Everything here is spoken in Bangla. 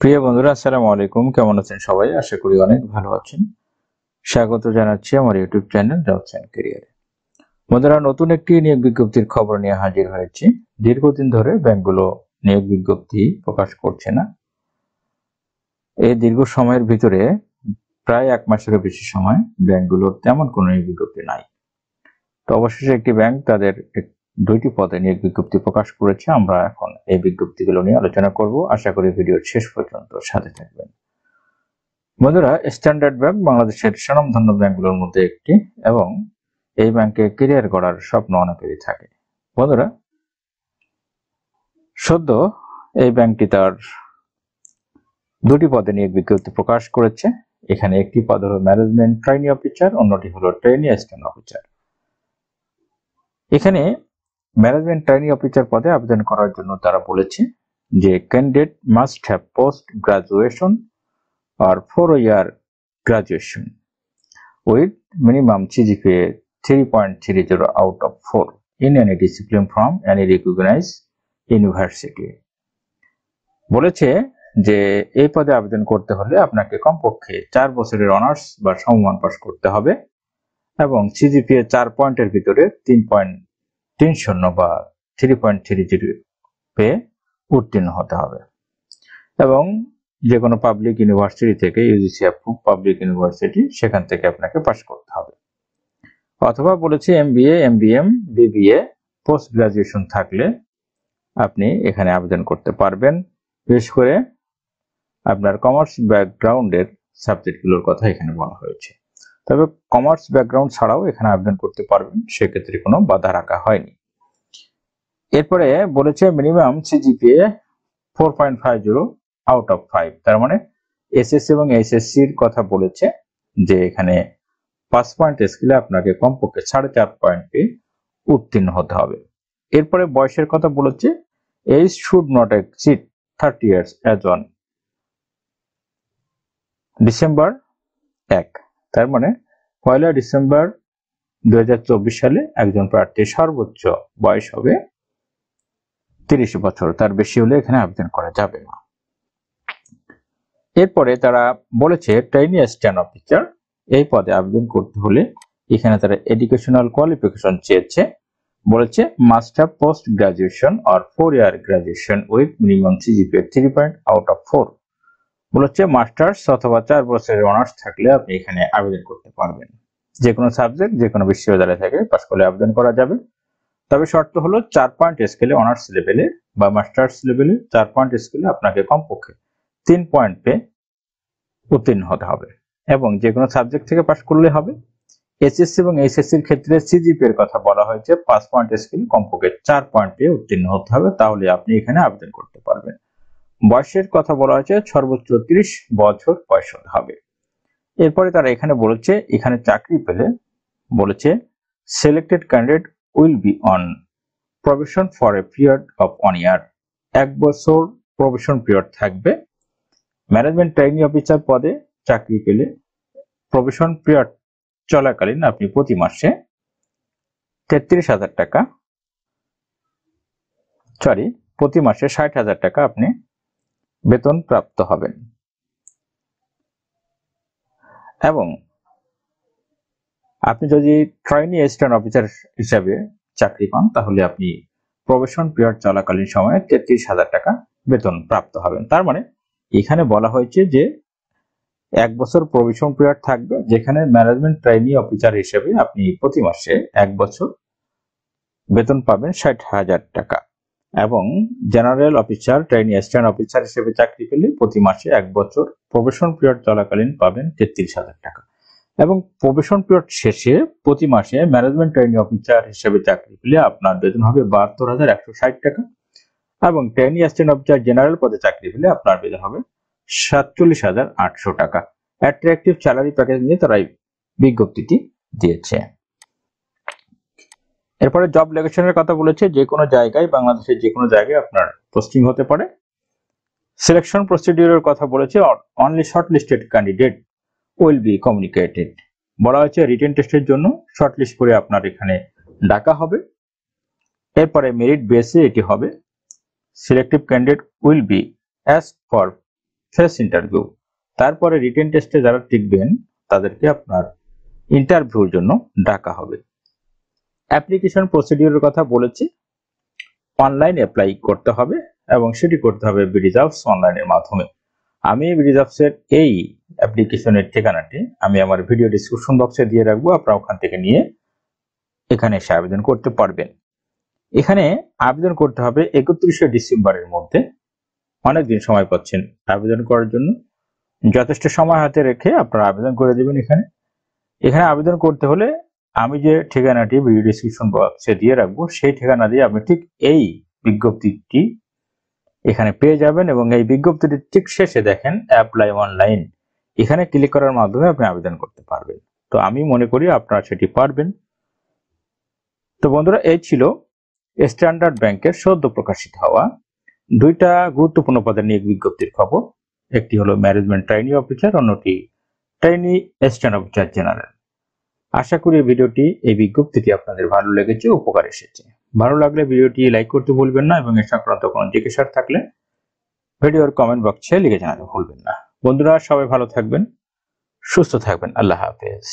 প্রিয় বন্ধুরা, আসসালামু আলাইকুম। কেমন আছেন সবাই? আশা করি অনেক ভালো আছেন। স্বাগত জানাচ্ছি আমার ইউটিউব চ্যানেল জবস এন্ড ক্যারিয়ারে। বন্ধুরা, নতুন একটি নিয়োগ বিজ্ঞপ্তির খবর নিয়ে হাজির হয়েছি। দীর্ঘদিন ধরে ব্যাংকগুলো নিয়োগ বিজ্ঞপ্তি প্রকাশ করছে না। এই দীর্ঘ সময়ের ভিতরে প্রায় 1 মাসেরও বেশি সময় ব্যাংকগুলোর তেমন কোনো নিয়োগ বিজ্ঞপ্তি নাই। তো অবশেষে একটি ব্যাংক তাদের 2টি পদে নিয়োগ বিজ্ঞপ্তি প্রকাশ করেছে। আমরা এখন এই বিজ্ঞপ্তিগুলো নিয়ে আলোচনা করব। আশা করি ভিডিওর শেষ পর্যন্ত সাথে থাকবেন। বন্ধুরা, স্ট্যান্ডার্ড ব্যাংক বাংলাদেশের স্বনামধন্য ব্যাংকগুলোর মধ্যে একটি এবং এই ব্যাংকে ক্যারিয়ার গড়ার স্বপ্ন অনেকেরই থাকে। বন্ধুরা, সদ্য এই ব্যাংকটি তার 2টি পদে নিয়োগ বিজ্ঞপ্তি প্রকাশ করেছে। এখানে একটি পদ হলো ম্যানেজমেন্ট ট্রেইনি অফিসার, অন্যটি হলো ট্রেইনি অ্যাসিস্ট্যান্ট অফিসার। এখানে ম্যানেজমেন্ট ট্রেইনি অফিসার পদে আবেদন করার জন্য তারা বলেছে যে candidate must have post graduation or 4-year graduation with minimum CGPA 3.30 out of 4 in any discipline from any recognized university। বলেছে যে এই পদে আবেদন করতে হলে আপনাকে কমপক্ষে 4 বছরের অনার্স বা সমমান পাস করতে হবে এবং CGPA 4 পয়েন্টের ভিতরে 3.30 বা 3.30 পেয়ে উত্তীর্ণ হতে হবে এবং যে কোনো পাবলিক ইউনিভার্সিটি থেকে ইউজিসি অ্যাপ্রুভ পাবলিক ইউনিভার্সিটি সেখান থেকে আপনাকে পাস করতে হবে। অথবা বলেছে এমবিএ, এমবিএম, বিবিএ, পোস্ট গ্রাজুয়েশন থাকলে আপনি এখানে আবেদন করতে পারবেন। বিশেষ করে আপনার কমার্স ব্যাকগ্রাউন্ডের সাবজেক্টগুলোর কথা এখানে বলা হয়েছে। তবে কমার্স ব্যাকগ্রাউন্ড ছাড়াও এখানে আবেদন করতে পারবেন, সেক্ষেত্রে কোনো বাধা রাখা হয়নি। এরপরে বলেছে মিনিমাম সিজিপিএ 4.50 আউট অফ 5। তার মানে এসএসসি এবং এইচএসসির কথা বলেছে যে এখানে 5 পয়েন্ট স্কেলে আপনাকে কমপক্ষে 4.5 পয়েন্টে উত্তীর্ণ হতে হবে। এরপরে বয়সের কথা বলেছে age should not exceed 30 years as on December 1। তার মানে 1 ডিসেম্বর 2024 সালে একজন প্রার্থীর সর্বোচ্চ বয়স হবে 30 বছর, তার বেশি হলে এখানে আবেদন করা যাবে না। এরপরে তারা বলেছে ট্রেইনি অ্যাসিস্ট্যান্ট অফিসার এই পদে আবেদন করতে হলে এখানে তারা এডুকেশনাল কোয়ালিফিকেশন চেয়েছে। বলেছে must have post graduation or 4-year graduation with minimum CGPA 3 out of 4। বলেছে মাস্টার্স অথবা 4 বছরের অনার্স থাকলে আপনি এখানে আবেদন করতে পারবেন। যে কোনো সাবজেক্ট যে কোনো বিশ্ববিদ্যালয় থেকে পাস করলে আবেদন করা যাবে। তবে শর্ত হলো 4 পয়েন্ট স্কেলে অনার্স লেভেলে বা মাস্টার্স লেভেলে 4 পয়েন্ট স্কেলে আপনাকে কমপক্ষে 3 পয়েন্ট পেয়ে উত্তীর্ণ হতে হবে এবং যে কোনো সাবজেক্ট থেকে পাস করলে হবে। এসএসসি এবং এইচএসসির ক্ষেত্রে সিজিপি এর কথা বলা হয়েছে 5 পয়েন্ট স্কেলে কমপক্ষে 4 পয়েন্ট পেয়ে উত্তীর্ণ হতে হবে, তাহলে আপনি এখানে আবেদন করতে পারবেন। বয়সের কথা বলা হয়েছে সর্বোচ্চ 30 বছর বয়স হতে হবে। এরপরে তারা এখানে বলেছে এখানে চাকরি পেলে বলেছে selected candidate will be on probation for a period of 1 year। 1 বছর প্রবেশন পিরিয়ড থাকবে। ম্যানেজমেন্ট ট্রেইনি অফিসার পদে চাকরি পেলে প্রবেশন পিরিয়ড চলাকালীন আপনি প্রতি মাসে 60,000 টাকা আপনি বেতন প্রাপ্ত হবেন এবং আপনি যদি ট্রেইনি অ্যাসিস্ট্যান্ট অফিসার হিসাবে চাকরি পান তাহলে আপনি প্রবেশন পিরিয়ড চলাকালীন সময়ে 33,000 টাকা বেতন প্রাপ্ত হবেন। তার মানে এখানে বলা হয়েছে যে 1 বছর প্রবেশন পিরিয়ড থাকবে, যেখানে ম্যানেজমেন্ট ট্রেইনি অফিসার হিসেবে আপনি প্রতি মাসে 1 বছর বেতন পাবেন 60,000 টাকা এবং general officer trainee assistant officer হিসেবে চাকরি পেলে প্রতি মাসে 1 বছর প্রবেশন পিরিয়ড চলাকালীন পাবেন 33,000 টাকা এবং প্রবেশন পিরিয়ড শেষে প্রতি মাসে ম্যানেজমেন্ট ট্রেইনি অফিসার হিসেবে চাকরি পেলে আপনার বেতন হবে 72,160 টাকা এবং ট্রেইনি অ্যাসিস্ট্যান্ট অফিসার জেনারেল পদে চাকরি পেলে আপনার বেতন হবে 47,800 টাকা। অ্যাট্রাকটিভ স্যালারি প্যাকেজ নিয়ে তারা বিজ্ঞপ্তিটি দিয়েছে। এরপরে জব লোকেশনের কথা বলেছে যে কোনো জায়গায়, বাংলাদেশের যে কোনো জায়গায় আপনার পোস্টিং হতে পারে। সিলেকশন প্রসিডিউরের কথা বলেছে only shortlisted candidate will be communicated. বলা হয়েছে রিটেন টেস্টের জন্য শর্টলিস্ট করে আপনার এখানে ডাকা হবে। এরপরে মেরিট বেসে এটি হবে। Selective candidate will be asked for face interview. তারপরে রিটেন টেস্টে যারা টিকবেন তাদেরকে আপনার ইন্টারভিউর জন্য ডাকা হবে। অ্যাপ্লিকেশন প্রসিডিউরের কথা বলেছি, অনলাইন অ্যাপ্লাই করতে হবে এবং সেটি করতে হবে বিডিজবস অনলাইনের মাধ্যমে। আমি বিডিজবসের এই অ্যাপ্লিকেশনের ঠিকানাটি আমি আমার ভিডিও ডিসক্রিপশন বক্সে দিয়ে রাখবো, আপনারা ওখান থেকে নিয়ে এখানে এসে আবেদন করতে পারবেন। এখানে আবেদন করতে হবে 31শে ডিসেম্বরের মধ্যে। অনেকদিন সময় পাচ্ছেন আবেদন করার জন্য, যথেষ্ট সময় হাতে রেখে আপনারা আবেদন করে দেবেন। এখানে আবেদন করতে হলে আমি যে ঠিকানাটি ভিডিও ডিসক্রিপশন বক্সে দিয়ে রাখবো সেই ঠিকানা দিয়ে আপনি ঠিক এই বিজ্ঞপ্তিটি এখানে পেয়ে যাবেন এবং এই বিজ্ঞপ্তিটির ঠিক শেষে দেখেন অ্যাপ্লাই অনলাইন, এখানে ক্লিক করার মাধ্যমে আপনি আবেদন করতে পারবেন। তো আমি মনে করি আপনারা সেটি পারবেন। তো বন্ধুরা, এই ছিল স্ট্যান্ডার্ড ব্যাংকের সদ্য প্রকাশিত হওয়া দুইটা গুরুত্বপূর্ণ পদের নিয়োগ বিজ্ঞপ্তির খবর। একটি হলো ম্যানেজমেন্ট ট্রেইনি অফিসার, অন্যটি ট্রেইনি অ্যাসিস্ট্যান্ট অফিসার জেনারেল। আশা করি এই বিজ্ঞপ্তিটি আপনাদের ভালো লেগেছে, উপকার এসেছে। ভালো লাগলে ভিডিওটি লাইক করতে ভুলবেন না এবং এ সংক্রান্ত কোনো জিজ্ঞাসা থাকলে ভিডিওর কমেন্ট বক্সে লিখে জানাতে ভুলবেন না। বন্ধুরা, সবাই ভালো থাকবেন, সুস্থ থাকবেন। আল্লাহ হাফেজ।